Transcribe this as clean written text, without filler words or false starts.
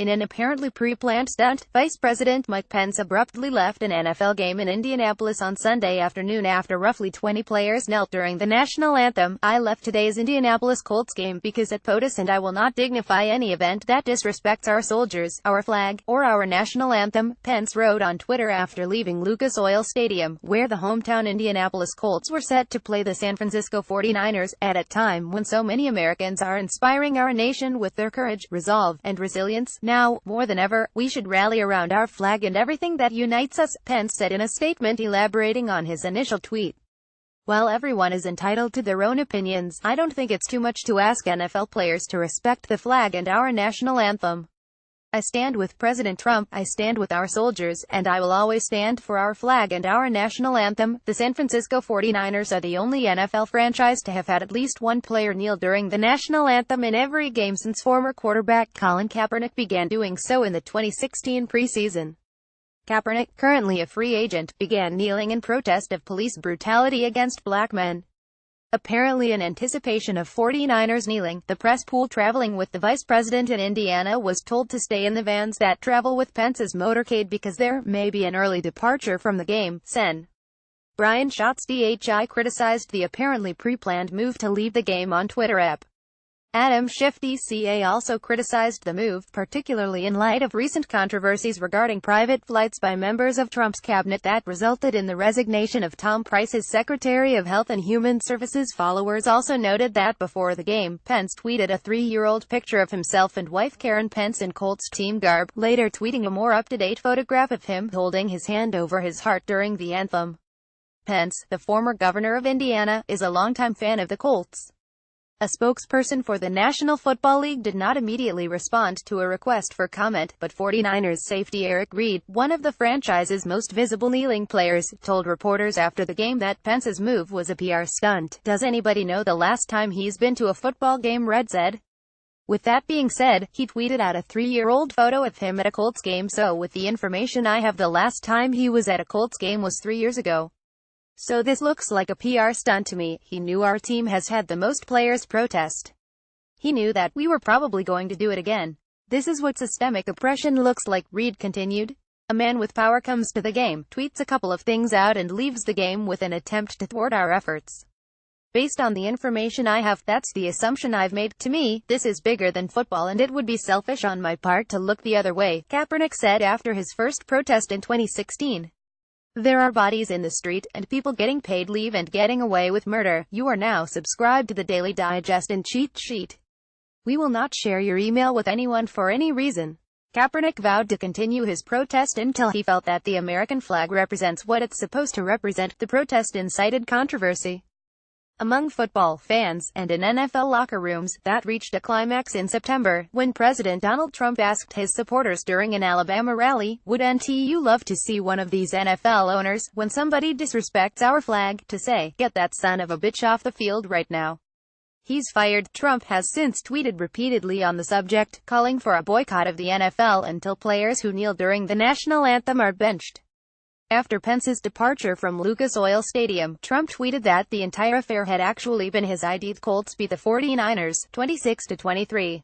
In an apparently pre-planned stunt, Vice President Mike Pence abruptly left an NFL game in Indianapolis on Sunday afternoon after roughly 20 players knelt during the national anthem. "I left today's Indianapolis Colts game because at POTUS, and I will not dignify any event that disrespects our soldiers, our flag, or our national anthem," Pence wrote on Twitter after leaving Lucas Oil Stadium, where the hometown Indianapolis Colts were set to play the San Francisco 49ers, at a time when so many Americans are inspiring our nation with their courage, resolve, and resilience. "Now, more than ever, we should rally around our flag and everything that unites us," Pence said in a statement elaborating on his initial tweet. "While everyone is entitled to their own opinions, I don't think it's too much to ask NFL players to respect the flag and our national anthem. I stand with President Trump, I stand with our soldiers, and I will always stand for our flag and our national anthem." The San Francisco 49ers are the only NFL franchise to have had at least one player kneel during the national anthem in every game since former quarterback Colin Kaepernick began doing so in the 2016 preseason. Kaepernick, currently a free agent, began kneeling in protest of police brutality against black men. Apparently in anticipation of 49ers kneeling, the press pool traveling with the vice president in Indiana was told to stay in the vans that travel with Pence's motorcade because there may be an early departure from the game. Sen. Brian Schatz DHI criticized the apparently pre-planned move to leave the game on Twitter app. Adam Schiff DCA also criticized the move, particularly in light of recent controversies regarding private flights by members of Trump's cabinet that resulted in the resignation of Tom Price as Secretary of Health and Human Services. Followers also noted that before the game, Pence tweeted a 3-year-old picture of himself and wife Karen Pence in Colts team garb, later tweeting a more up-to-date photograph of him holding his hand over his heart during the anthem. Pence, the former governor of Indiana, is a longtime fan of the Colts. A spokesperson for the National Football League did not immediately respond to a request for comment, but 49ers safety Eric Reid, one of the franchise's most visible kneeling players, told reporters after the game that Pence's move was a PR stunt. "Does anybody know the last time he's been to a football game?" Reid said. With that being said, he tweeted out a 3-year-old photo of him at a Colts game. "So with the information I have, the last time he was at a Colts game was 3 years ago. So this looks like a PR stunt to me. He knew our team has had the most players protest. He knew that we were probably going to do it again. This is what systemic oppression looks like," Reid continued. "A man with power comes to the game, tweets a couple of things out and leaves the game with an attempt to thwart our efforts. Based on the information I have, that's the assumption I've made. To me, this is bigger than football and it would be selfish on my part to look the other way," Kaepernick said after his first protest in 2016. "There are bodies in the street, and people getting paid leave and getting away with murder. You are now subscribed to the Daily Digest and cheat sheet. We will not share your email with anyone for any reason." Kaepernick vowed to continue his protest until he felt that the American flag represents what it's supposed to represent. The protest incited controversy among football fans, and in NFL locker rooms, that reached a climax in September, when President Donald Trump asked his supporters during an Alabama rally, "Wouldn't you love to see one of these NFL owners, when somebody disrespects our flag, to say, 'Get that son of a bitch off the field right now'? He's fired." Trump has since tweeted repeatedly on the subject, calling for a boycott of the NFL until players who kneel during the national anthem are benched. After Pence's departure from Lucas Oil Stadium, Trump tweeted that the entire affair had actually been his idea. The Colts beat the 49ers, 26-23.